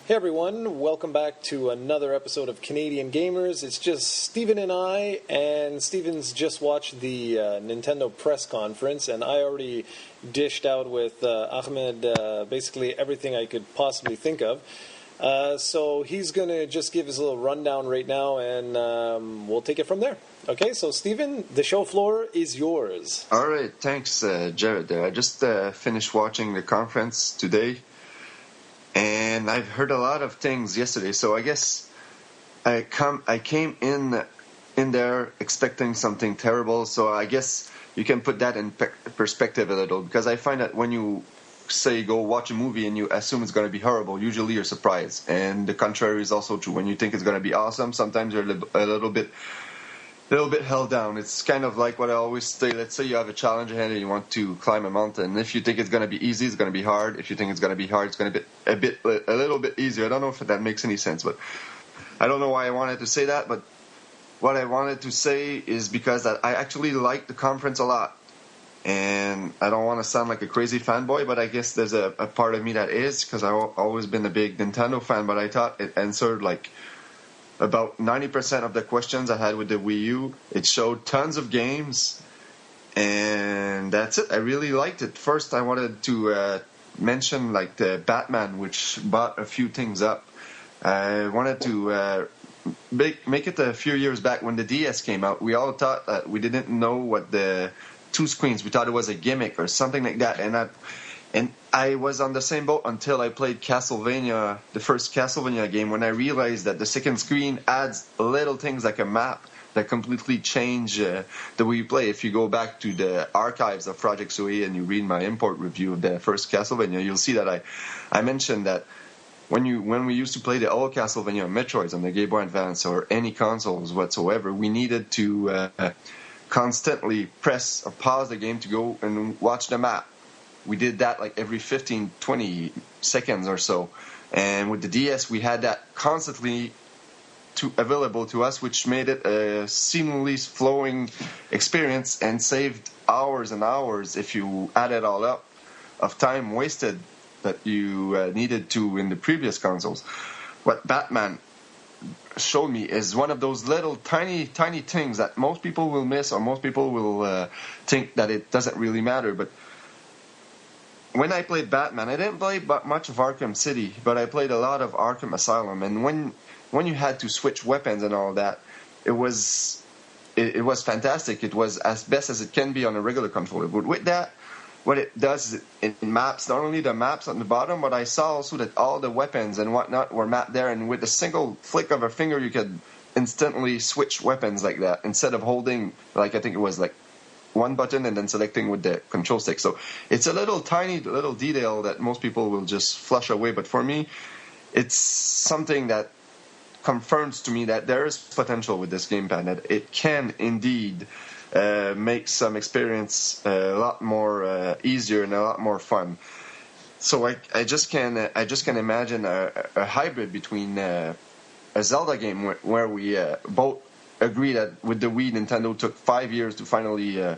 Hey everyone, welcome back to another episode of Canadian Gamers. It's just Steven and I, and Steven's just watched the Nintendo press conference, and I already dished out with Ahmed basically everything I could possibly think of. So he's going to just give his little rundown right now, and we'll take it from there. Okay, so Steven, the show floor is yours. All right, thanks, Jarrod. I just finished watching the conference today. And I've heard a lot of things yesterday, so I guess I came in there expecting something terrible. So I guess you can put that in perspective a little, because I find that when you say go watch a movie and you assume it's going to be horrible, usually you're surprised. And the contrary is also true. When you think it's going to be awesome, sometimes you're a little bit held down. It's kind of like what I always say. Let's say you have a challenge ahead and you want to climb a mountain. If you think it's going to be easy, it's going to be hard. If you think it's going to be hard, it's going to be a little bit easier. I don't know if that makes any sense, but I don't know why I wanted to say that. But what I wanted to say is because that I actually liked the conference a lot. And I don't want to sound like a crazy fanboy, but I guess there's a part of me that is, because I've always been a big Nintendo fan. But I thought it answered like about 90% of the questions I had with the Wii U. It showed tons of games, and that's it. I really liked it. First, I wanted to mention like the Batman, which brought a few things up. I wanted to make it a few years back when the DS came out. We all thought that we didn't know what the two screens. We thought it was a gimmick or something like that, and I was on the same boat until I played Castlevania, the first Castlevania game, when I realized that the second screen adds little things like a map that completely change the way you play. If you go back to the archives of Project Zoe and you read my import review of the first Castlevania, you'll see that I mentioned that when we used to play the old Castlevania Metroids on the Game Boy Advance or any consoles whatsoever, we needed to constantly press or pause the game to go and watch the map. We did that like every 15, 20 seconds or so. And with the DS, we had that constantly available to us, which made it a seamlessly flowing experience and saved hours and hours, if you add it all up, of time wasted that you needed to in the previous consoles. What Batman showed me is one of those little tiny things that most people will miss, or most people will think that it doesn't really matter. But when I played Batman, I didn't play much of Arkham City, but I played a lot of Arkham Asylum. And when you had to switch weapons and all that, it was fantastic. It was as best as it can be on a regular controller. But with that, what it does is it maps not only the maps on the bottom, but I saw also that all the weapons and whatnot were mapped there. And with a single flick of a finger, you could instantly switch weapons like that instead of holding, like I think it was like one button and then selecting with the control stick. So it's a tiny little detail that most people will just flush away. But for me, it's something that confirms to me that there is potential with this gamepad, that it can indeed make some experience a lot more easier and a lot more fun. So I just can imagine a hybrid between a Zelda game where we both agree that with the Wii, Nintendo took 5 years to finally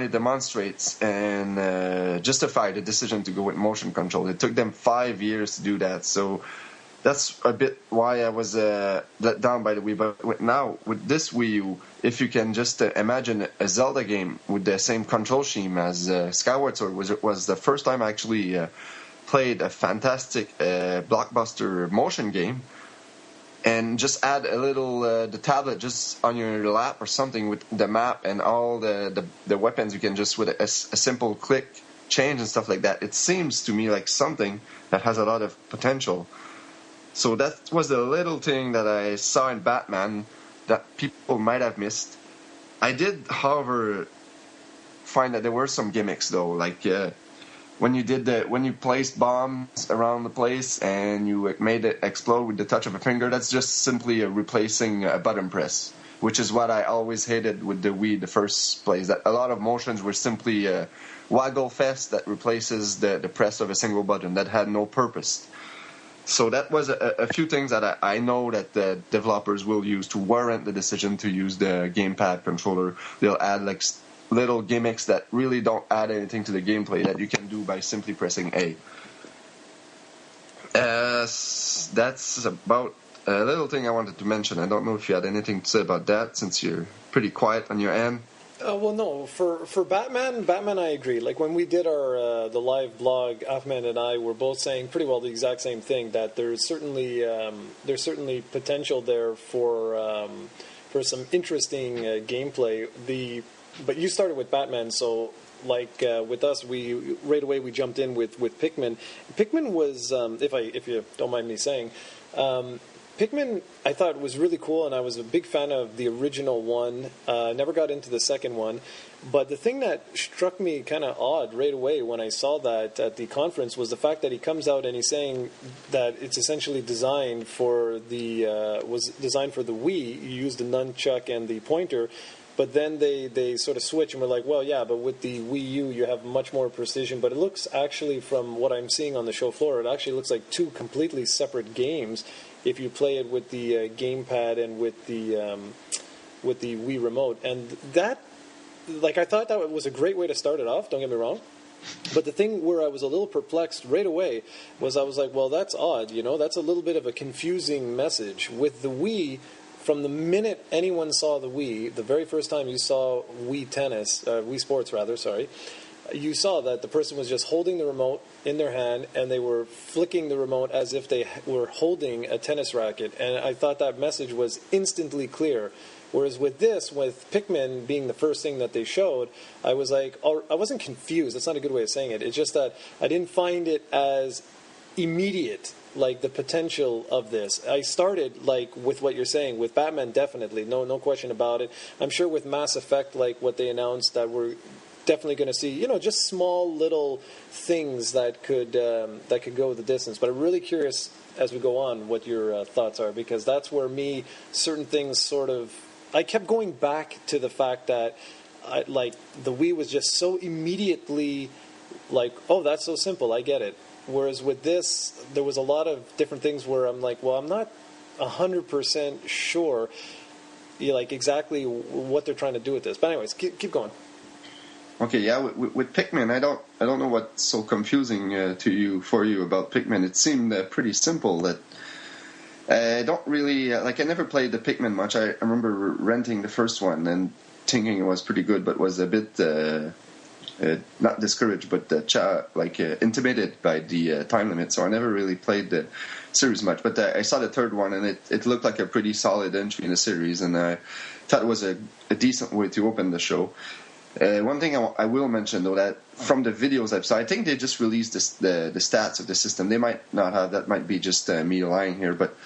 demonstrate and justify the decision to go with motion control. It took them 5 years to do that. So that's a bit why I was let down by the Wii. But with this Wii U, if you can just imagine a Zelda game with the same control scheme as Skyward Sword, was the first time I actually played a fantastic blockbuster motion game. And just add a little the tablet just on your lap or something with the map and all the weapons. You can just with a simple click change and stuff like that. It seems to me like something that has a lot of potential. So that was the little thing that I saw in Batman that people might have missed. I did, however, find that there were some gimmicks though, like when you placed bombs around the place and you made it explode with the touch of a finger. That's just simply replacing a button press, which is what I always hated with the Wii the first place. That a lot of motions were simply a waggle fest that replaces the press of a single button that had no purpose. So that was a few things that I know that the developers will use to warrant the decision to use the gamepad controller. They'll add like little gimmicks that really don't add anything to the gameplay that you can do by simply pressing A. that's about a little thing I wanted to mention. I don't know if you had anything to say about that, since you're pretty quiet on your end. Well, no. For Batman, I agree. Like when we did our the live blog, Ahmed and I were both saying pretty well the exact same thing. That there's certainly potential there for some interesting gameplay. But you started with Batman, so like with us, we right away we jumped in with Pikmin. Pikmin was, if you don't mind me saying. Pikmin, I thought was really cool, and I was a big fan of the original one. Never got into the second one, but the thing that struck me kind of odd right away when I saw that at the conference was the fact that he comes out and he's saying that it's essentially designed for the Wii. You use the nunchuck and the pointer. But then they sort of switch and we're like, well, yeah, but with the Wii U, you have much more precision. But it looks actually, from what I'm seeing on the show floor, it actually looks like two completely separate games if you play it with the gamepad and with the Wii remote. And that, like, I thought that was a great way to start it off, don't get me wrong. But the thing where I was a little perplexed right away was I was like, well, that's odd, that's a little bit of a confusing message. With the Wii, from the minute anyone saw the Wii, the very first time you saw Wii Sports, you saw that the person was just holding the remote in their hand and they were flicking the remote as if they were holding a tennis racket. And I thought that message was instantly clear. Whereas with Pikmin being the first thing that they showed, I was like, I wasn't confused. That's not a good way of saying it. It's just that I didn't find it as immediate, like the potential of this. I started like with what you're saying with Batman, definitely, no question about it. I'm sure with Mass Effect, like what they announced, that we're definitely going to see, just small little things that could go the distance. But I'm really curious as we go on what your thoughts are, because that's where certain things sort of, I kept going back to the fact that like the Wii was just so immediately like, oh, that's so simple, I get it. Whereas with this, there was a lot of different things where I'm like, well, I'm not 100% sure, like exactly what they're trying to do with this. But anyways, keep going. Okay, yeah. With Pikmin, I don't know what's so confusing for you about Pikmin. It seemed pretty simple. That I don't really I never played the Pikmin much. I remember renting the first one and thinking it was pretty good, but was a bit. Not discouraged, but intimidated by the time limit. So I never really played the series much. But I saw the third one, and it looked like a pretty solid entry in the series, and I thought it was a decent way to open the show. One thing I will mention, though, that from the videos I've saw, I think they just released the stats of the system. They might not have. That might be just me lying here, but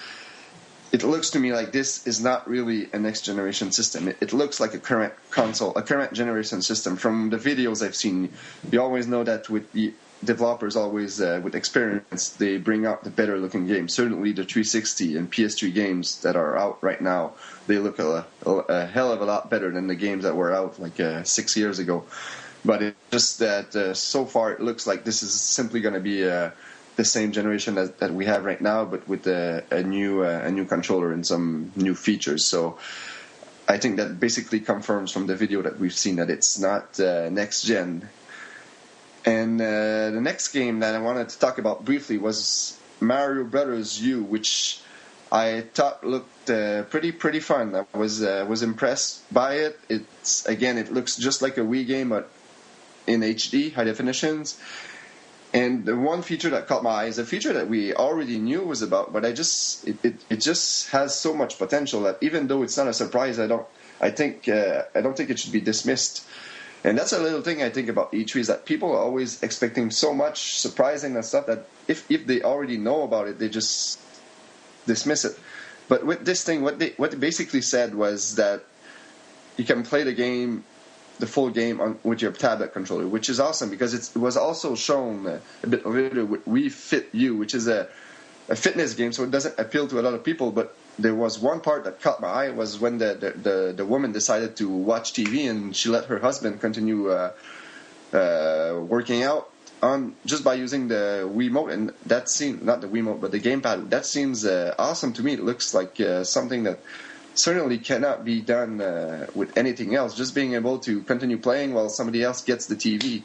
it looks to me like this is not really a next generation system. It looks like a current console, a current generation system. From the videos I've seen, you always know that with the developers, always with experience, they bring out the better looking games. Certainly the 360 and PS3 games that are out right now, they look a hell of a lot better than the games that were out 6 years ago. But it's just that so far it looks like this is simply going to be the same generation that we have right now, but with a new controller and some new features. So I think that basically confirms from the video that we've seen that it's not next gen. And the next game that I wanted to talk about briefly was Mario Brothers U, which I thought looked pretty fun. I was impressed by it. It looks just like a Wii game, but in HD, high definitions. And the one feature that caught my eye is a feature that we already knew was about, but it just has so much potential that even though it's not a surprise, I don't think it should be dismissed. And that's a little thing I think about E3 is that people are always expecting so much surprising and stuff that if they already know about it, they just dismiss it. But with this thing, what they basically said was that you can play the full game with your tablet controller, which is awesome because it was also shown a bit earlier with Wii Fit U, which is a fitness game, so it doesn't appeal to a lot of people. But there was one part that caught my eye was when the woman decided to watch TV and she let her husband continue working out on just by using the Wiimote, and that seemed not the Wiimote but the gamepad. That seems awesome to me. It looks like something that certainly cannot be done with anything else. Just being able to continue playing while somebody else gets the TV.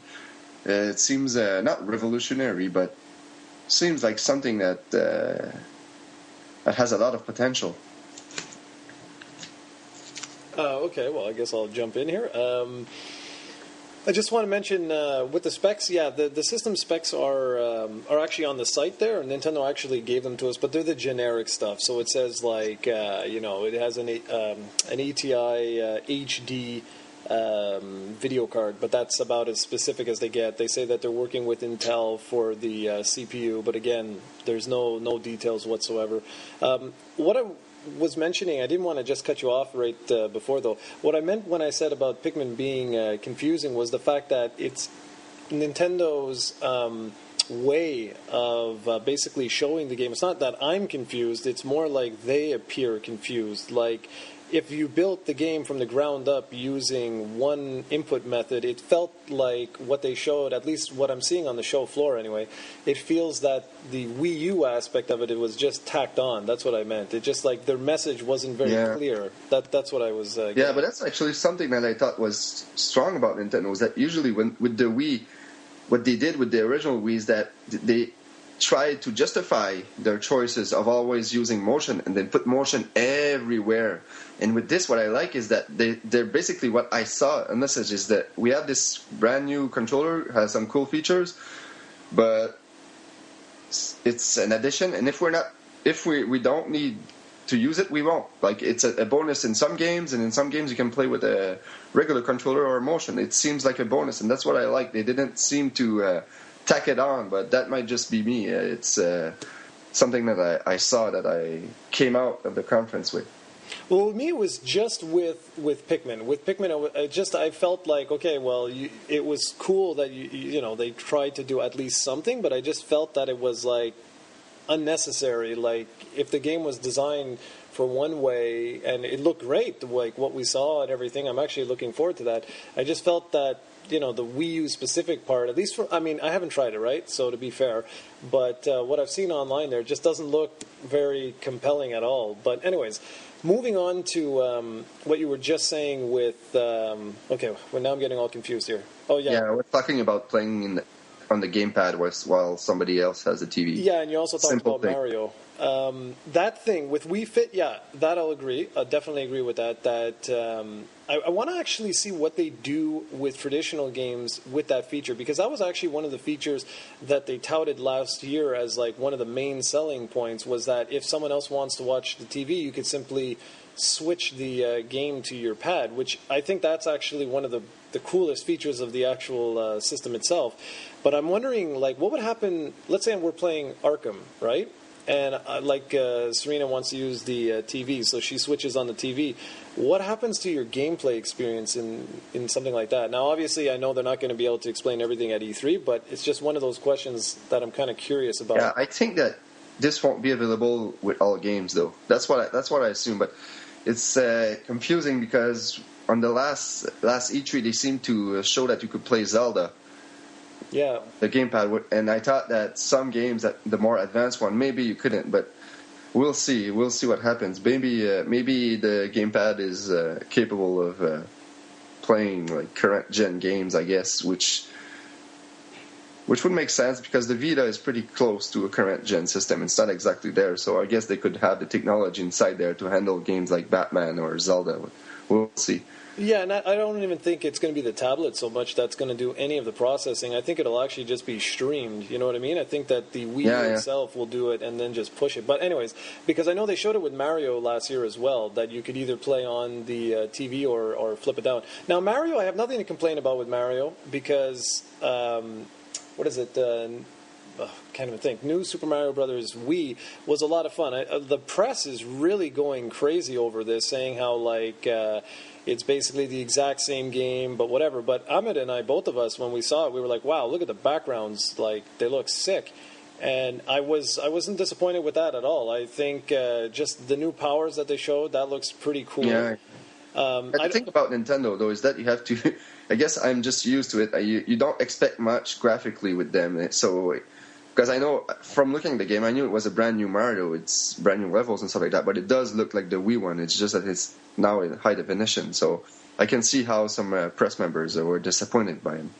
It seems not revolutionary, but seems like something that that has a lot of potential. Okay, well, I guess I'll jump in here. I just want to mention with the specs, the system specs are actually on the site there. Nintendo actually gave them to us, but they're the generic stuff. So it says like it has an ATI HD video card, but that's about as specific as they get. They say that they're working with Intel for the CPU, but again, there's no details whatsoever. What I was mentioning, I didn't want to just cut you off right before, though. What I meant when I said about Pikmin being confusing was the fact that it's Nintendo's way of basically showing the game. It's not that I'm confused, it's more like they appear confused. Like, if you built the game from the ground up using one input method, it felt like what they showed, at least what I'm seeing on the show floor anyway, it feels that the Wii U aspect of it was just tacked on. That's what I meant. It just like their message wasn't very clear. That's what I was but that's actually something that I thought was strong about Nintendo, was that usually with the Wii, what they did with the original Wii is that they tried to justify their choices of always using motion and then put motion everywhere. And with this, what I like is that they're basically, what I saw a message is that we have this brand new controller, has some cool features, but it's an addition. And if we don't need to use it, we won't. Like, it's a bonus in some games, and in some games you can play with a regular controller or motion. It seems like a bonus, and that's what I like. They didn't seem to tack it on, but that might just be me. It's something that I saw that I came out of the conference with. Well, with me, it was just with Pikmin. With Pikmin, I felt like, okay, well, it was cool that they tried to do at least something, but I just felt that it was like unnecessary. Like, if the game was designed for one way and it looked great, like what we saw and everything, I'm actually looking forward to that. I just felt that the Wii U specific part, at least I haven't tried it, right? So to be fair, but what I've seen online there just doesn't look very compelling at all. But anyways, moving on to what you were just saying with, okay, well, now I'm getting all confused here. Oh, yeah. Yeah, we're talking about playing on the gamepad while somebody else has a TV. Yeah, and you also talked about Mario. That thing with Wii Fit, that I'll agree. I definitely agree with that. I want to actually see what they do with traditional games with that feature, because that was actually one of the features that they touted last year as like one of the main selling points, was that if someone else wants to watch the TV, you could simply switch the game to your pad, which I think that's actually one of the coolest features of the actual system itself. But I'm wondering, like, what would happen, let's say we're playing Arkham, right? And Serena wants to use the TV, so she switches on the TV. What happens to your gameplay experience in something like that? Now, obviously, I know they're not going to be able to explain everything at E3, but it's just one of those questions that I'm kind of curious about. Yeah, I think that this won't be available with all games, though. That's what I assume. But it's confusing because on the last E3, they seemed to show that you could play Zelda. Yeah. The gamepad, and I thought that some games, that the more advanced one, maybe you couldn't, but we'll see. We'll see what happens. Maybe the gamepad is capable of playing like current gen games, I guess, which would make sense because the Vita is pretty close to a current gen system. It's not exactly there, so I guess they could have the technology inside there to handle games like Batman or Zelda. We'll see. Yeah, and I don't even think it's going to be the tablet so much that's going to do any of the processing. I think it'll actually just be streamed. You know what I mean? I think that the Wii U itself will do it and then just push it. But anyways, because I know they showed it with Mario last year as well, that you could either play on the TV or flip it down. Now, Mario, I have nothing to complain about with Mario because, what is it? Can't even think. New Super Mario Brothers Wii was a lot of fun. The press is really going crazy over this, saying how like it's basically the exact same game, but whatever. But Ahmed and I, both of us, when we saw it, we were like, "Wow, look at the backgrounds! Like they look sick." And I wasn't disappointed with that at all. I think just the new powers that they showed, that looks pretty cool. Yeah. The thing about Nintendo, though, is that you have to. I guess I'm just used to it. You don't expect much graphically with them, so. Because I know, from looking at the game, I knew it was a brand new Mario. It's brand new levels and stuff like that. But it does look like the Wii one. It's just that it's now in high definition. So I can see how some press members were disappointed by him.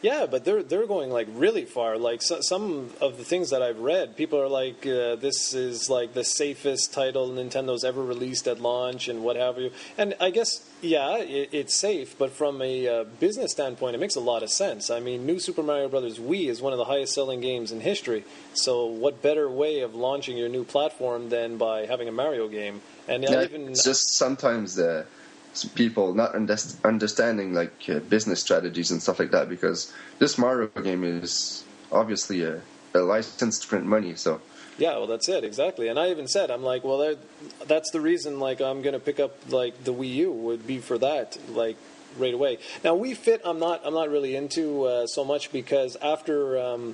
Yeah, but they're going like really far. Like some of the things that I've read, people are like, this is like the safest title Nintendo's ever released at launch and what have you. And I guess it's safe, but from a business standpoint, it makes a lot of sense. I mean, New Super Mario Bros. Wii is one of the highest selling games in history. So what better way of launching your new platform than by having a Mario game? And it's just sometimes people not understanding like business strategies and stuff like that, because this Mario game is obviously a license to print money. So yeah, well, that's it exactly. And I even said, I'm like, well, that's the reason. Like, I'm going to pick up like the Wii U would be for that, like right away. Now, Wii Fit, I'm not really into so much, because after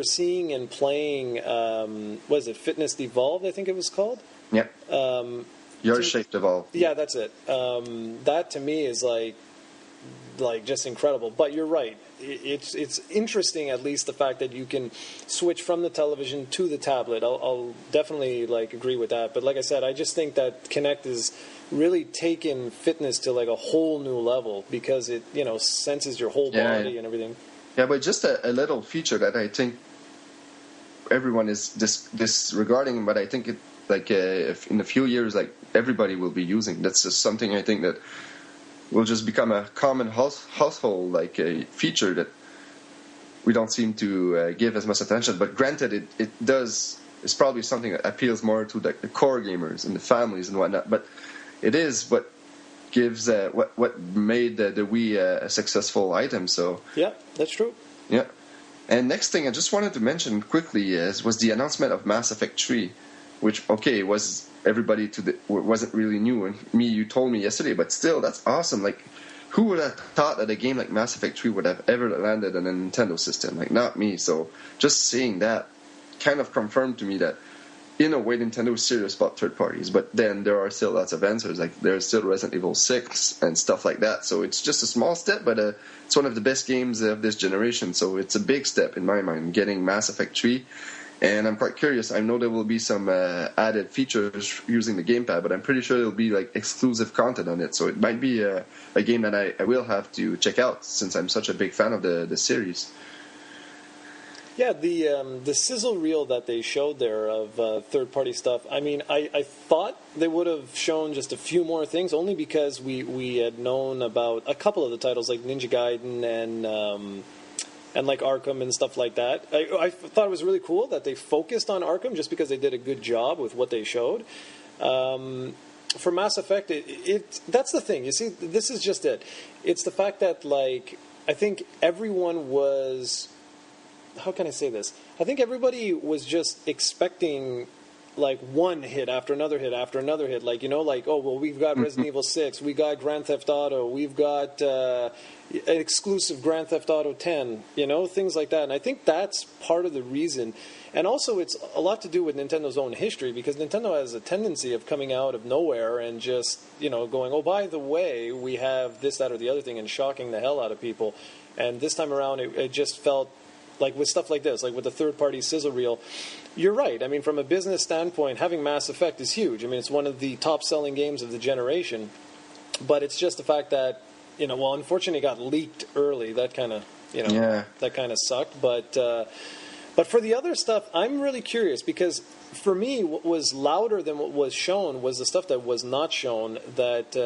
seeing and playing, what is it, Fitness Evolved, I think it was called. Yeah. Your Shape Evolved. Yeah, that's it. That to me is like just incredible. But you're right. It's interesting, at least the fact that you can switch from the television to the tablet. I'll definitely like agree with that. But like I said, I just think that Kinect is really taken fitness to like a whole new level, because it senses your whole body and everything. Yeah, but just a little feature that I think everyone is disregarding, but I think it if in a few years, like everybody will be using. That's just something I think that will just become a common household like a feature that we don't seem to give as much attention. But granted, it does. It's probably something that appeals more to the core gamers and the families and whatnot. But it is what gives what made the Wii a successful item. So yeah, that's true. Yeah. And next thing I just wanted to mention quickly was the announcement of Mass Effect 3. Which, okay, was everybody wasn't really new. And you told me yesterday, but still, that's awesome. Like, who would have thought that a game like Mass Effect 3 would have ever landed on a Nintendo system? Like, not me. So, just seeing that kind of confirmed to me that, in a way, Nintendo is serious about third parties. But then there are still lots of answers. Like, there's still Resident Evil 6 and stuff like that. So, it's just a small step, but it's one of the best games of this generation. So, it's a big step, in my mind, getting Mass Effect 3. And I'm quite curious. I know there will be some added features using the gamepad, but I'm pretty sure there'll be like exclusive content on it. So it might be a game that I will have to check out, since I'm such a big fan of the series. Yeah, the sizzle reel that they showed there of third-party stuff, I mean, I thought they would have shown just a few more things, only because we had known about a couple of the titles, like Ninja Gaiden and like Arkham and stuff like that. I thought it was really cool that they focused on Arkham, just because they did a good job with what they showed. For Mass Effect, that's the thing. You see, this is just it. It's the fact that, like, I think everyone was... How can I say this? I think everybody was just expecting like one hit after another hit after another hit. Like, like, oh, well, we've got Resident Evil 6, we got Grand Theft Auto, we've got an exclusive Grand Theft Auto 10, things like that. And I think that's part of the reason. And also it's a lot to do with Nintendo's own history, because Nintendo has a tendency of coming out of nowhere and just, going, oh, by the way, we have this, that, or the other thing, and shocking the hell out of people. And this time around, it just felt like with stuff like this, like with the third-party sizzle reel, you're right. I mean, from a business standpoint, having Mass Effect is huge. I mean, it's one of the top-selling games of the generation. But it's just the fact that, unfortunately it got leaked early. That kind of, that kind of sucked. But for the other stuff, I'm really curious, because for me, what was louder than what was shown was the stuff that was not shown. That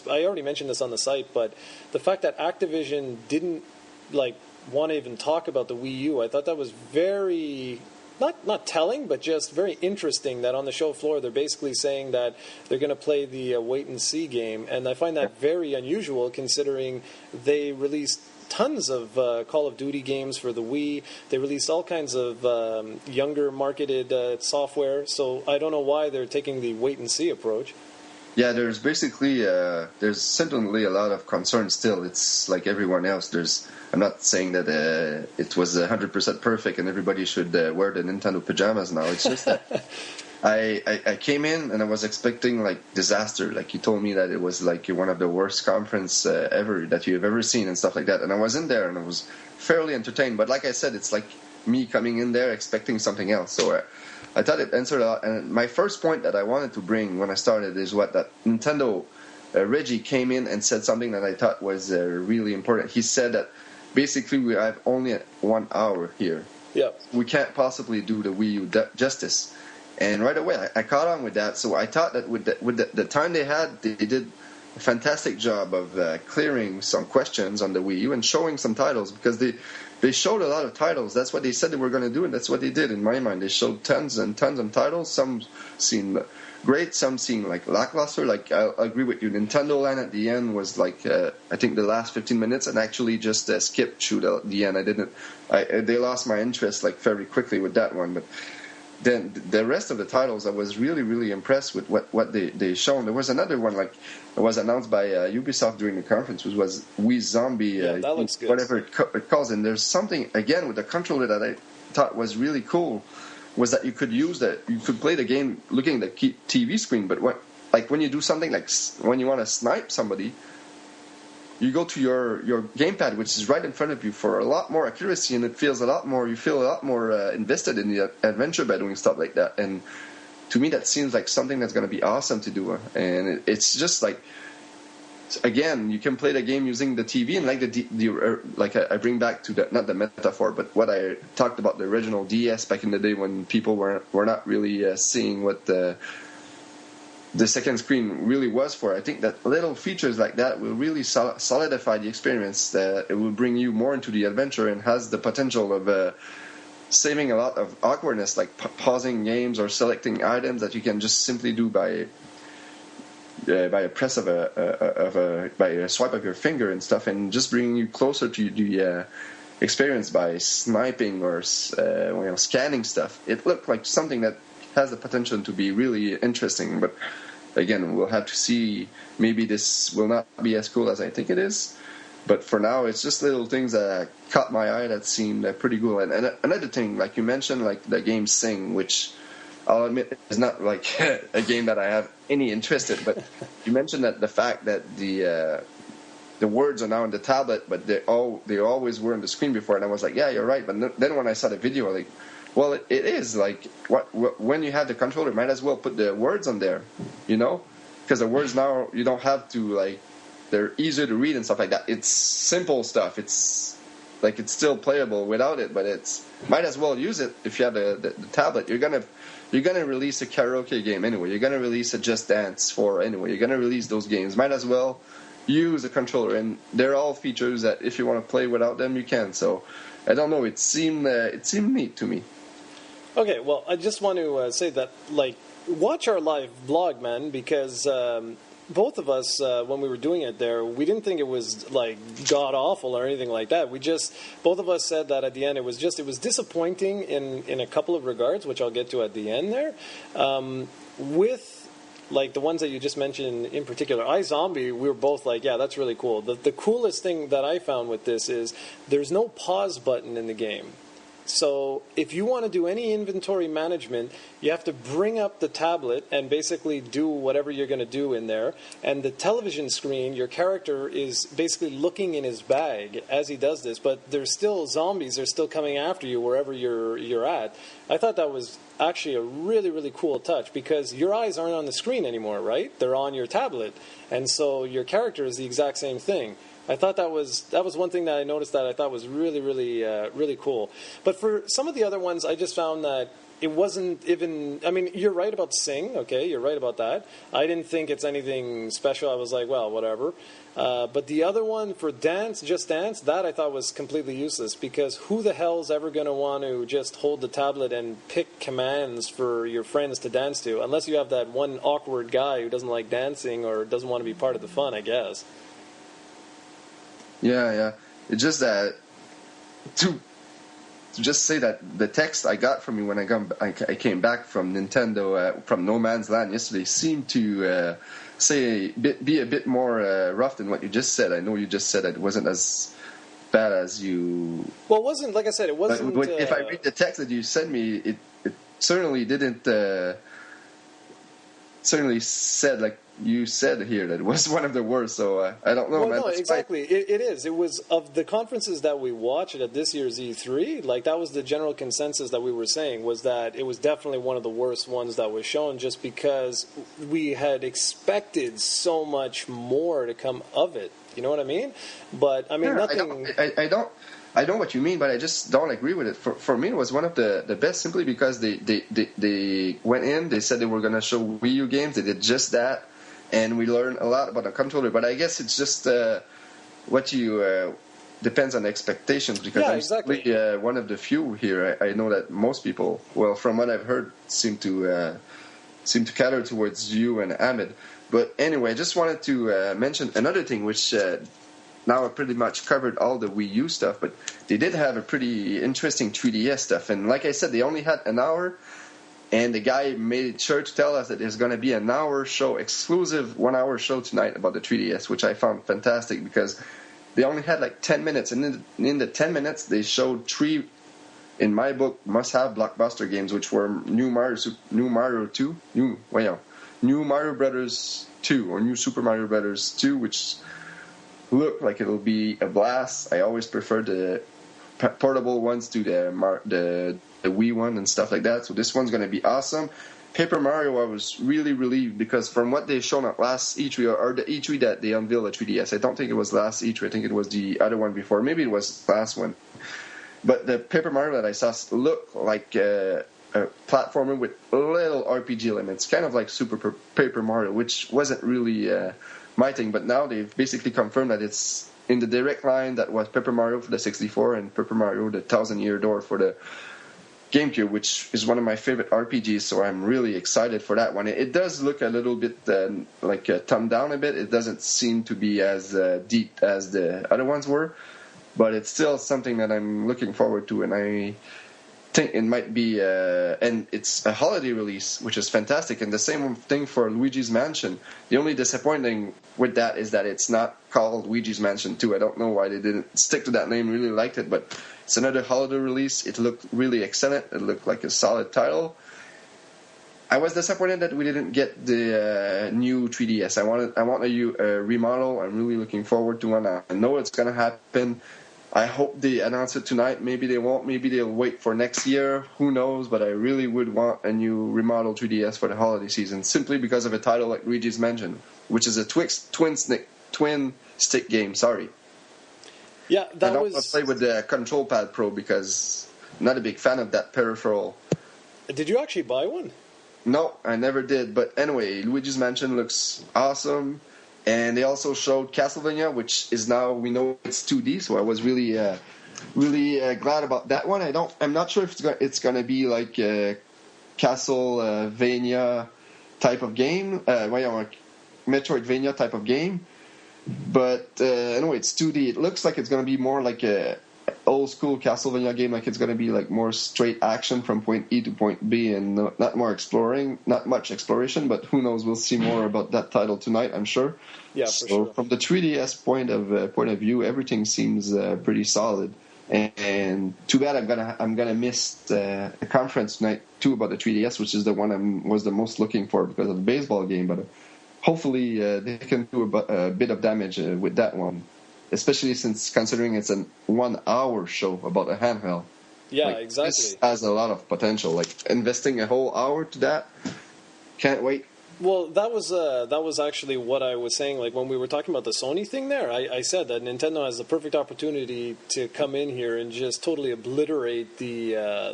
I already mentioned this on the site, but the fact that Activision didn't, want to even talk about the Wii U. I thought that was very, not telling, but just very interesting, that on the show floor they're basically saying that they're going to play the wait and see game. And I find that very unusual, considering they released tons of Call of Duty games for the Wii. They released all kinds of younger marketed software. So I don't know why they're taking the wait and see approach. Yeah, there's basically there's certainly a lot of concern still. It's like everyone else. I'm not saying that it was 100% perfect and everybody should wear the Nintendo pajamas now. It's just that I came in and I was expecting like disaster. Like, you told me that it was like one of the worst conference ever that you've ever seen and stuff like that. And I was in there and I was fairly entertained. But like I said, it's like me coming in there expecting something else. So I thought it answered a lot. And my first point that I wanted to bring when I started is that Nintendo, Reggie came in and said something that I thought was really important. He said that basically we have only 1 hour here. Yep. We can't possibly do the Wii U justice. And right away, I caught on with that. So I thought that with the time they had, they did a fantastic job of clearing some questions on the Wii U and showing some titles, because they showed a lot of titles. That's what they said they were going to do, and that's what they did in my mind. They showed tons and tons of titles. Some seemed great, some seemed like lackluster. Like, I agree with you. Nintendo Land at the end was like, I think the last 15 minutes, and actually just skipped through the end. They lost my interest like very quickly with that one, but then the rest of the titles, I was really, really impressed with what they shown. There was another one, like, it was announced by Ubisoft during the conference, which was Wii Zombie, that looks good. Whatever it calls. And there's something, again, with the controller that I thought was really cool, was that you could play the game looking at the TV screen, but when you do something like when you want to snipe somebody, you go to your gamepad, which is right in front of you, for a lot more accuracy, and it feels a lot more. You feel a lot more invested in the adventure by doing stuff like that. And to me, that seems like something that's going to be awesome to do. And it's just like, again, you can play the game using the TV, and like I bring back to not the metaphor, but what I talked about, the original DS back in the day when people were not really seeing what the second screen really was for. I think that little features like that will really solidify the experience. That it will bring you more into the adventure and has the potential of saving a lot of awkwardness, like pausing games or selecting items that you can just simply do by a press by a swipe of your finger and stuff, and just bringing you closer to the experience by sniping or scanning stuff. It looked like something that has the potential to be really interesting, but again, we'll have to see. Maybe this will not be as cool as I think it is, but for now, it's just little things that caught my eye that seemed pretty cool. And another thing, like you mentioned, like the game Sing, which I'll admit is not like a game that I have any interest in, but you mentioned that the fact that the words are now on the tablet, but they always were on the screen before, and I was like, yeah, you're right. But then when I saw the video, like, well, it is like when you have the controller, might as well put the words on there, because the words now you don't have to, like, they're easier to read and stuff like that. It's simple stuff. It's like it's still playable without it, but might as well use it if you have the tablet. You're gonna release a karaoke game anyway. You're gonna release a Just Dance 4 anyway. You're gonna release those games. Might as well use a controller, and they're all features that if you want to play without them, you can. So I don't know. It seemed neat to me. Okay, well, I just want to say that, like, watch our live blog, man, because both of us, when we were doing it there, we didn't think it was, like, god-awful or anything like that. Both of us said that at the end it was disappointing in a couple of regards, which I'll get to at the end there. With, like, the ones that you just mentioned in particular, iZombie, we were both like, yeah, that's really cool. The coolest thing that I found with this is there's no pause button in the game. So if you want to do any inventory management, you have to bring up the tablet and basically do whatever you're going to do in there. And the television screen, your character is basically looking in his bag as he does this, but there's still zombies. They're still coming after you wherever you're at. I thought that was actually a really, really cool touch, because your eyes aren't on the screen anymore, right? They're on your tablet. And so your character is the exact same thing. I thought that was one thing that I noticed that I thought was really, really, really cool. But for some of the other ones, I just found that it wasn't even. I mean, you're right about Sing. Okay, you're right about that. I didn't think it's anything special. I was like, well, whatever. But the other one for Just Dance, that I thought was completely useless, because who the hell's ever going to want to just hold the tablet and pick commands for your friends to dance to, unless you have that one awkward guy who doesn't like dancing or doesn't want to be part of the fun, I guess. Yeah. It's just that to just say that the text I got from you when I came back from Nintendo from No Man's Land yesterday seemed to be a bit more rough than what you just said. I know you just said it wasn't as bad as you. Well, it wasn't, like I said, it wasn't. But if I read the text that you sent me, it certainly didn't. Certainly said like you said here that it was one of the worst. So I don't know, Well, man. no, exactly. It is. It was of the conferences that we watched at this year's E3. Like that was the general consensus that we were saying was that it was definitely one of the worst ones that was shown, just because we had expected so much more to come of it. You know what I mean? But I mean, nothing. I know what you mean, but I just don't agree with it. For me, it was one of the best simply because they went in, they said they were going to show Wii U games, they did just that, and we learned a lot about the controller. But I guess it's just what you depends on expectations, because I'm exactly. simply one of the few here. I know that most people, well, from what I've heard, seem to cater towards you and Ahmed. But anyway, I just wanted to mention another thing, which now I pretty much covered all the Wii U stuff, but they did have a pretty interesting 3DS stuff. And like I said, they only had an hour, and the guy made sure to tell us that there's going to be an hour show, exclusive 1 hour show tonight about the 3DS, which I found fantastic because they only had like 10 minutes. And in the 10 minutes, they showed 3, in my book, must-have blockbuster games, which were New Mario Brothers 2, or New Super Mario Brothers 2, which look like it'll be a blast. I always prefer the portable ones to the Wii one and stuff like that. So this one's going to be awesome. Paper Mario, I was really relieved because from what they shown at last E3, or the E3 that they unveiled at 3DS, I don't think it was last E3. I think it was the other one before. Maybe it was last one. But the Paper Mario that I saw looked like a platformer with little RPG elements, kind of like Super Paper Mario, which wasn't really my thing. But now they've basically confirmed that it's in the direct line that was Paper Mario for the 64 and Paper Mario the Thousand Year Door for the GameCube, which is one of my favorite RPGs, so I'm really excited for that one. It does look a little bit like thumbed down a bit. It doesn't seem to be as deep as the other ones were, but it's still something that I'm looking forward to, and I think it might be, and it's a holiday release, which is fantastic. And the same thing for Luigi's Mansion. The only disappointing with that is that it's not called Luigi's Mansion 2. I don't know why they didn't stick to that name. Really liked it, but it's another holiday release. It looked really excellent. It looked like a solid title. I was disappointed that we didn't get the new 3DS. I want a remodel. I'm really looking forward to one. I know it's going to happen. I hope they announce it tonight. Maybe they won't. Maybe they'll wait for next year. Who knows? But I really would want a new remodeled 3DS for the holiday season, simply because of a title like Luigi's Mansion, which is a twin stick game. Sorry. Yeah, I don't want to play with the Control Pad Pro because I'm not a big fan of that peripheral. Did you actually buy one? No, I never did. But anyway, Luigi's Mansion looks awesome. And they also showed Castlevania, which is now, we know it's 2D, so I was really glad about that one. I'm not sure if it's going to be like a Castlevania type of game, Metroidvania type of game. But anyway, it's 2D. It looks like it's going to be more like a old school Castlevania game, like it's going to be like more straight action from point E to point B, and not much exploration. But who knows? We'll see more about that title tonight, I'm sure. Yeah, for sure. From the 3DS point of view, everything seems pretty solid. And too bad I'm gonna miss the conference tonight too about the 3DS, which is the one I was the most looking for because of the baseball game. But hopefully they can do a bit of damage with that one. Especially since considering it's a 1 hour show about a handheld. Yeah, like, exactly. This has a lot of potential. Like investing a whole hour to that, can't wait. Well, that was actually what I was saying. Like when we were talking about the Sony thing there, I said that Nintendo has the perfect opportunity to come in here and just totally obliterate the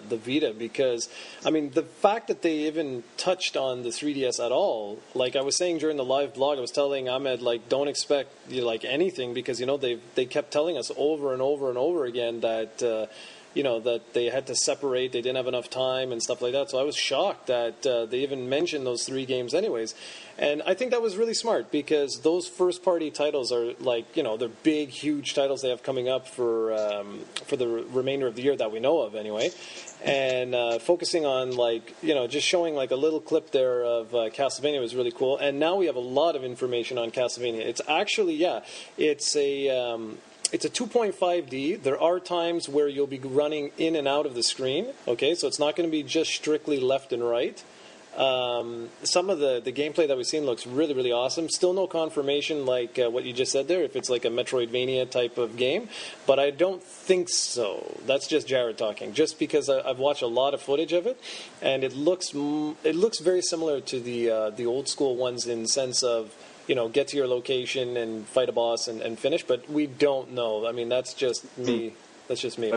Vita, because I mean the fact that they even touched on the 3DS at all. Like I was saying during the live blog, I was telling Ahmed, like, don't expect like anything, because they kept telling us over and over and over again that. That they had to separate, they didn't have enough time and stuff like that. So I was shocked that they even mentioned those 3 games anyways. And I think that was really smart, because those first-party titles are like, they're big, huge titles they have coming up for the remainder of the year that we know of anyway. And focusing on, just showing like a little clip there of Castlevania was really cool. And now we have a lot of information on Castlevania. It's actually, it's a 2.5D. There are times where you'll be running in and out of the screen. Okay, so it's not going to be just strictly left and right. Some of the gameplay that we've seen looks really, really awesome. Still no confirmation like what you just said there, if it's like a Metroidvania type of game, but I don't think so. That's just Jarrod talking, just because I've watched a lot of footage of it, and it looks very similar to the old school ones in sense of, get to your location and fight a boss and finish, but we don't know. I mean, that's just me. That's just me.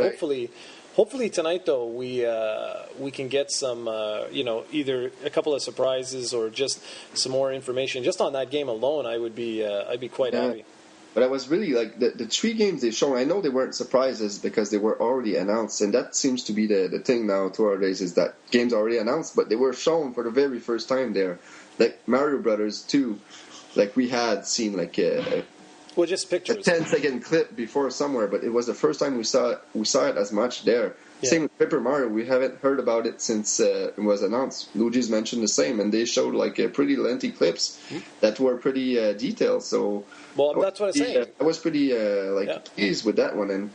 Hopefully tonight, though, we can get some, either a couple of surprises or just some more information. Just on that game alone, I'd be quite happy. But I was really like the 3 games they've shown. I know they weren't surprises because they were already announced, and that seems to be the thing now nowadays is that games are already announced, but they were shown for the very first time there, like Mario Brothers 2. Like we had seen like just pictures. A 10-second clip before somewhere, but it was the first time we saw it as much there. Yeah. Same with Paper Mario. We haven't heard about it since it was announced. Luigi's mentioned the same, and they showed like pretty lengthy clips that were pretty detailed. So, that's what I'm saying. I was pretty pleased with that one. And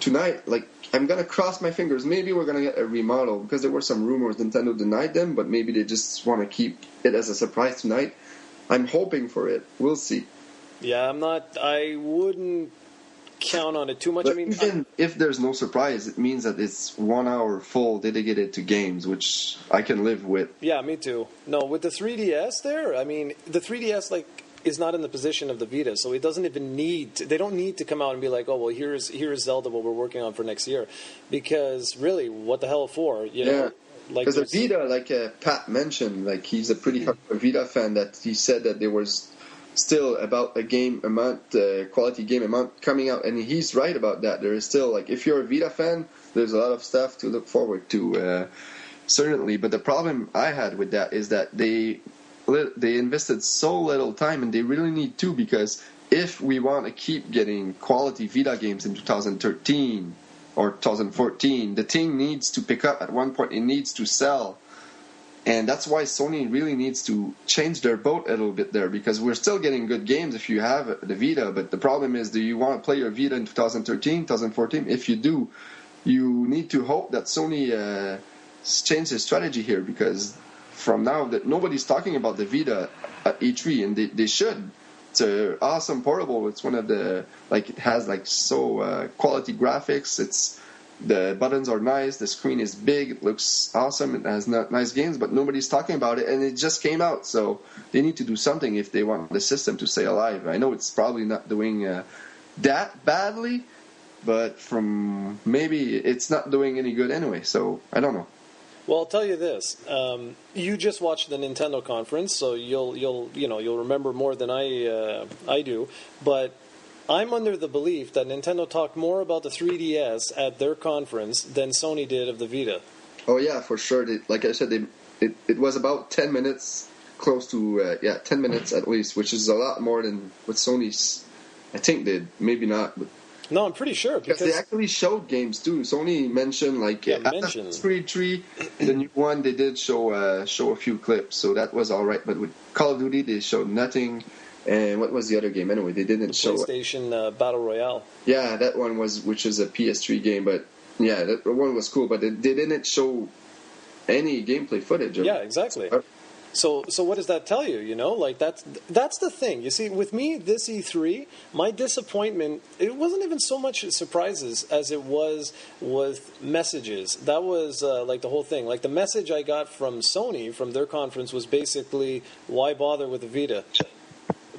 tonight, like, I'm gonna cross my fingers. Maybe we're gonna get a remodel because there were some rumors Nintendo denied them, but maybe they just want to keep it as a surprise tonight. I'm hoping for it. We'll see. Yeah, I wouldn't count on it too much. But even if there's no surprise, it means that it's 1 hour full dedicated to games, which I can live with. Yeah, me too. No, with the 3DS there, I mean, the 3DS is not in the position of the Vita, so it doesn't even they don't need to come out and be like, oh, well, here's Zelda, what we're working on for next year. Because really, what the hell for, Yeah. Because the Vita, like Pat mentioned, like he's a pretty hardcore Vita fan, that he said that there was still about a game a month, quality game a month coming out, and he's right about that. There is still, like, if you're a Vita fan, there's a lot of stuff to look forward to, certainly. But the problem I had with that is that they invested so little time, and they really need to, because if we want to keep getting quality Vita games in 2013 or 2014, the thing needs to pick up at one point. It needs to sell. And that's why Sony really needs to change their boat a little bit there, because we're still getting good games if you have the Vita, but the problem is, do you want to play your Vita in 2013, 2014? If you do, you need to hope that Sony changes their strategy here, because from now, that nobody's talking about the Vita at E3, and they should. It's an awesome portable. It's one of the, it has so quality graphics. The buttons are nice. The screen is big. It looks awesome. It has nice games, but nobody's talking about it, and it just came out. So they need to do something if they want the system to stay alive. I know it's probably not doing that badly, but maybe it's not doing any good anyway. So I don't know. Well, I'll tell you this: you just watched the Nintendo conference, so you'll remember more than I do. But I'm under the belief that Nintendo talked more about the 3DS at their conference than Sony did of the Vita. Oh yeah, for sure. Like I said, it was about 10 minutes, close to 10 minutes at least, which is a lot more than what Sony's, I think, did. Maybe not, but. No, I'm pretty sure. Because they actually showed games, too. Sony mentioned, Assassin's Creed 3, the new one, they did show a few clips, so that was all right. But with Call of Duty, they showed nothing. And what was the other game? Anyway, they didn't show... PlayStation Battle Royale. Yeah, that one which is a PS3 game, but yeah, that one was cool. But they didn't show any gameplay footage of it. Yeah, exactly. So what does that tell you? That's the thing. You see, with me, this E3, my disappointment, it wasn't even so much surprises as it was with messages. That was the whole thing. Like the message I got from Sony from their conference was basically, why bother with the Vita?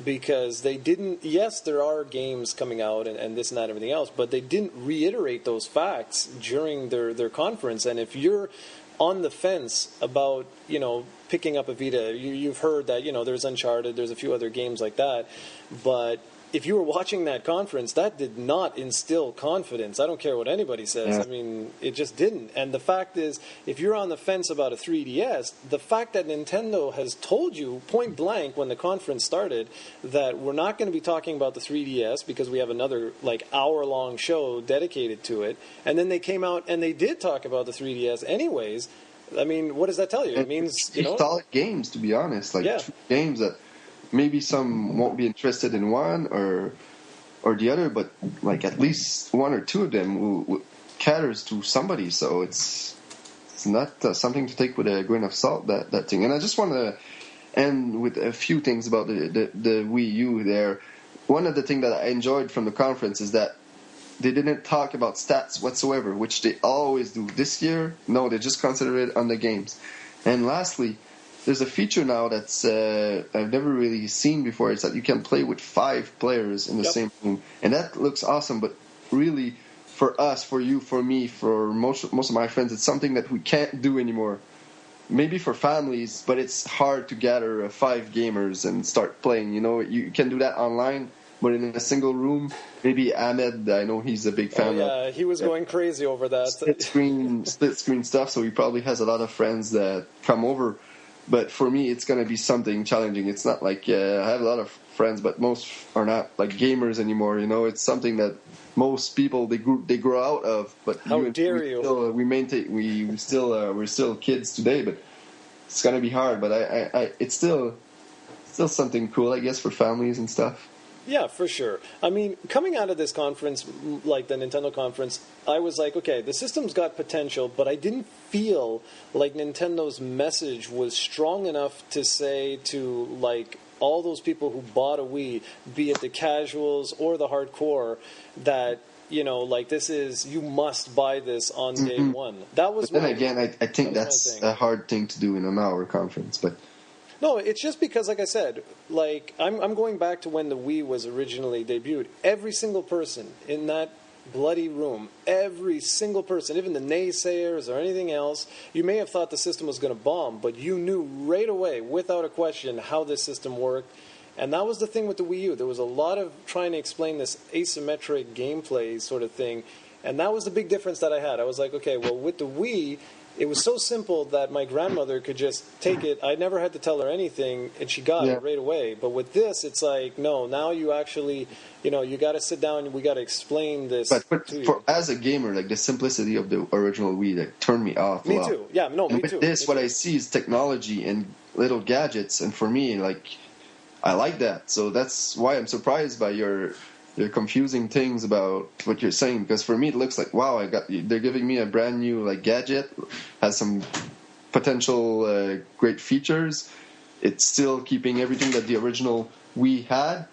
Because they didn't, yes, there are games coming out and this and that and everything else, but they didn't reiterate those facts during their conference. And if you're on the fence about, picking up a Vita, you've heard that, there's Uncharted, there's a few other games like that, but if you were watching that conference, that did not instill confidence. I don't care what anybody says. Yeah. I mean, it just didn't. And the fact is, if you're on the fence about a 3DS, the fact that Nintendo has told you point blank when the conference started that we're not going to be talking about the 3DS because we have another hour-long show dedicated to it, and then they came out and they did talk about the 3DS anyways. I mean, what does that tell you? It means, solid games, to be honest. Two games that maybe some won't be interested in one or the other, but at least one or two of them will caters to somebody. So it's it's not something to take with a grain of salt, that thing. And I just want to end with a few things about the Wii U there. One of the things that I enjoyed from the conference is that they didn't talk about stats whatsoever, which they always do. This year, no, they just concentrated on the games. And lastly, there's a feature now that's I've never really seen before. It's that you can play with 5 players in the same room. And that looks awesome, but really, for us, for you, for me, for most of my friends, it's something that we can't do anymore. Maybe for families, but it's hard to gather 5 gamers and start playing. You know, you can do that online, but in a single room. Maybe Ahmed, I know he's a big fan. Yeah, he was going crazy over that. Split screen stuff, so he probably has a lot of friends that come over. But for me, it's going to be something challenging. It's not like I have a lot of friends, but most are not like gamers anymore. You know, it's something that most people they grow out of. But how dare you? We're still kids today, but it's going to be hard. But it's still something cool, I guess, for families and stuff. Yeah, for sure. I mean, coming out of this conference, like the Nintendo conference, I was like, okay, the system's got potential, but I didn't feel like Nintendo's message was strong enough to say to, like, all those people who bought a Wii, be it the casuals or the hardcore, that, you know, like, this is, you must buy this on day one. That was but then again, I think that's a hard thing to do in an hour conference, but... No, it's just because, like I said, like I'm going back to when the Wii was originally debuted. Every single person in that bloody room, every single person, even the naysayers or anything else, you may have thought the system was going to bomb, but you knew right away, without a question, how this system worked. And that was the thing with the Wii U. There was a lot of trying to explain this asymmetric gameplay sort of thing, and that was the big difference that I had. I was like, okay, well, with the Wii... It was so simple that my grandmother could just take it. I never had to tell her anything, and she got it right away. But with this, it's like, no, now you actually, you know, you got to sit down and we got to explain this to you. As a gamer, like the simplicity of the original Wii, that turned me off. Me too. Yeah, no, and me with too. This, what I see is technology and little gadgets, and for me, like, I like that. So that's why I'm surprised by your confusing things about what you're saying, because for me it looks like, wow, they're giving me a brand new like gadget, has some potential great features. It's still keeping everything that the original Wii had,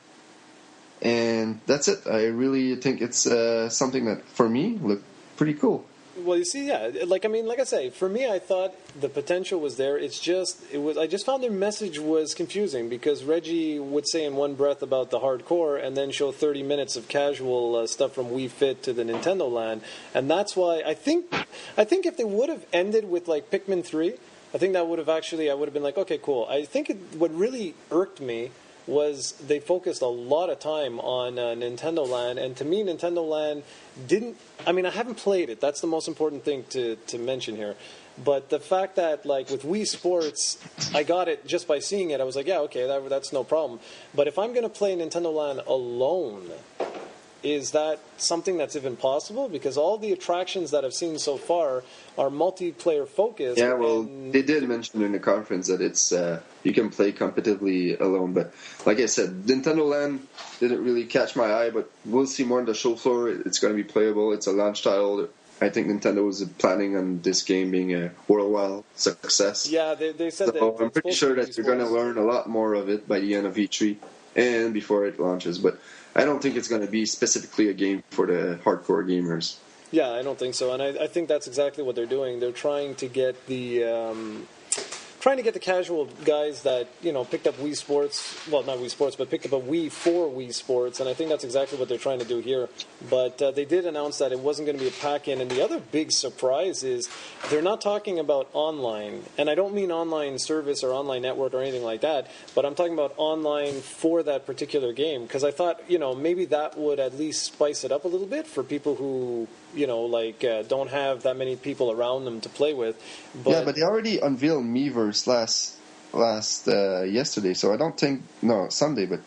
and that's it. I really think it's something that for me looked pretty cool. Well, you see, yeah, like I say, for me, I thought the potential was there. I just found their message was confusing because Reggie would say in one breath about the hardcore and then show 30 minutes of casual stuff from Wii Fit to the Nintendo Land, and that's why I think if they would have ended with like Pikmin 3, I think that would have actually I would have been like, okay, cool. I think what really irked me was they focused a lot of time on Nintendo Land, and to me, Nintendo Land didn't... I mean, I haven't played it. That's the most important thing to mention here. But the fact that, like, with Wii Sports, I got it just by seeing it. I was like, yeah, okay, that's no problem. But if I'm going to play Nintendo Land alone, is that something that's even possible? Because all the attractions that I've seen so far are multiplayer focused. Yeah, well, they did mention in the conference that it's you can play competitively alone. But like I said, Nintendo Land didn't really catch my eye, but we'll see more on the show floor. It's going to be playable. It's a launch title. I think Nintendo is planning on this game being a worldwide success. Yeah, they said so that. I'm pretty sure that you're going to learn a lot more of it by the end of E3 and before it launches. But I don't think it's going to be specifically a game for the hardcore gamers. Yeah, I don't think so, and I think that's exactly what they're doing. They're trying to get the casual guys that, you know, picked up Wii Sports, well, not Wii Sports, but picked up a Wii for Wii Sports, and I think that's exactly what they're trying to do here. But they did announce that it wasn't going to be a pack-in, and the other big surprise is they're not talking about online, and I don't mean online service or online network or anything like that, but I'm talking about online for that particular game, because I thought, you know, maybe that would at least spice it up a little bit for people who, you know, like don't have that many people around them to play with. But they already unveiled Miiverse last yesterday, so I don't think Sunday, but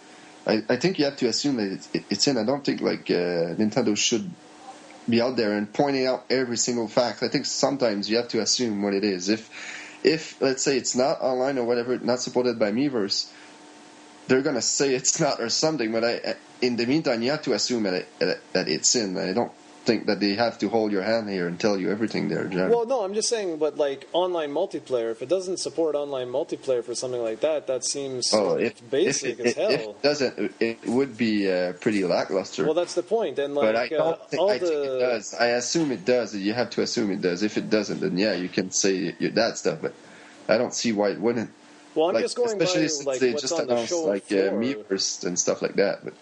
I think you have to assume that it's in. I don't think like Nintendo should be out there and pointing out every single fact. I think sometimes you have to assume what it is. If let's say it's not online or whatever, not supported by Miiverse, they're gonna say it's not or something. But in the meantime, you have to assume that it's in. I don't think that they have to hold your hand here and tell you everything there, Jarrod. Well, no, I'm just saying, but like online multiplayer, if it doesn't support online multiplayer for something like that, that seems basic as hell. If it doesn't, it would be pretty lackluster. Well, that's the point. And like, but I don't think, I think it does. I assume it does. You have to assume it does. If it doesn't, then yeah, you can say that stuff. But I don't see why it wouldn't. Well, I'm just going especially by since like they what's just on the announced show like floor. Miiverse and stuff like that. But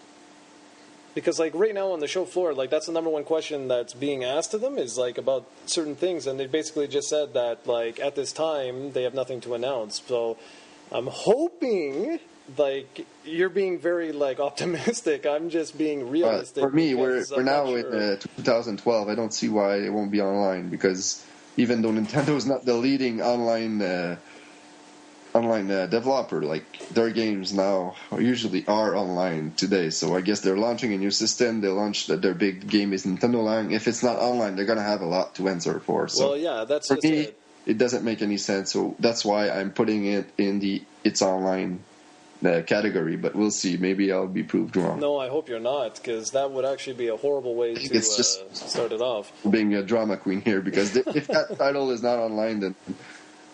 because like right now on the show floor, like that's the number one question that's being asked to them is like about certain things, and they basically just said that like at this time they have nothing to announce. So I'm hoping like you're being very like optimistic. I'm just being realistic. For me, we're now in 2012. I don't see why it won't be online, because even though Nintendo is not the leading online developer, like their games now usually are online today. So I guess they're launching a new system. They launched their big game is Nintendo Land. If it's not online, they're gonna have a lot to answer for. So well, yeah, that's for just me. It doesn't make any sense. So that's why I'm putting it in the it's online category. But we'll see. Maybe I'll be proved wrong. No, I hope you're not, because that would actually be a horrible way to start it off. Being a drama queen here, because if that title is not online, then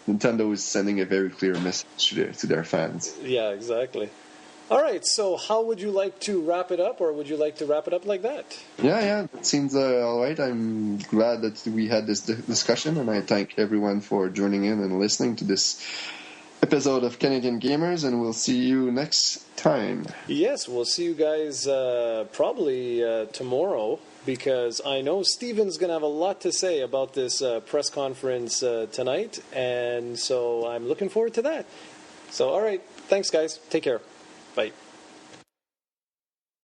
Nintendo is sending a very clear message to their fans. Yeah, exactly. All right, so how would you like to wrap it up, or would you like to wrap it up like that? Yeah, that seems all right. I'm glad that we had this discussion, and I thank everyone for joining in and listening to this episode of Canadian Gamers, and we'll see you next time. Yes, we'll see you guys probably tomorrow, because I know Steven's going to have a lot to say about this press conference tonight, and so I'm looking forward to that. So, all right, thanks, guys. Take care. Bye.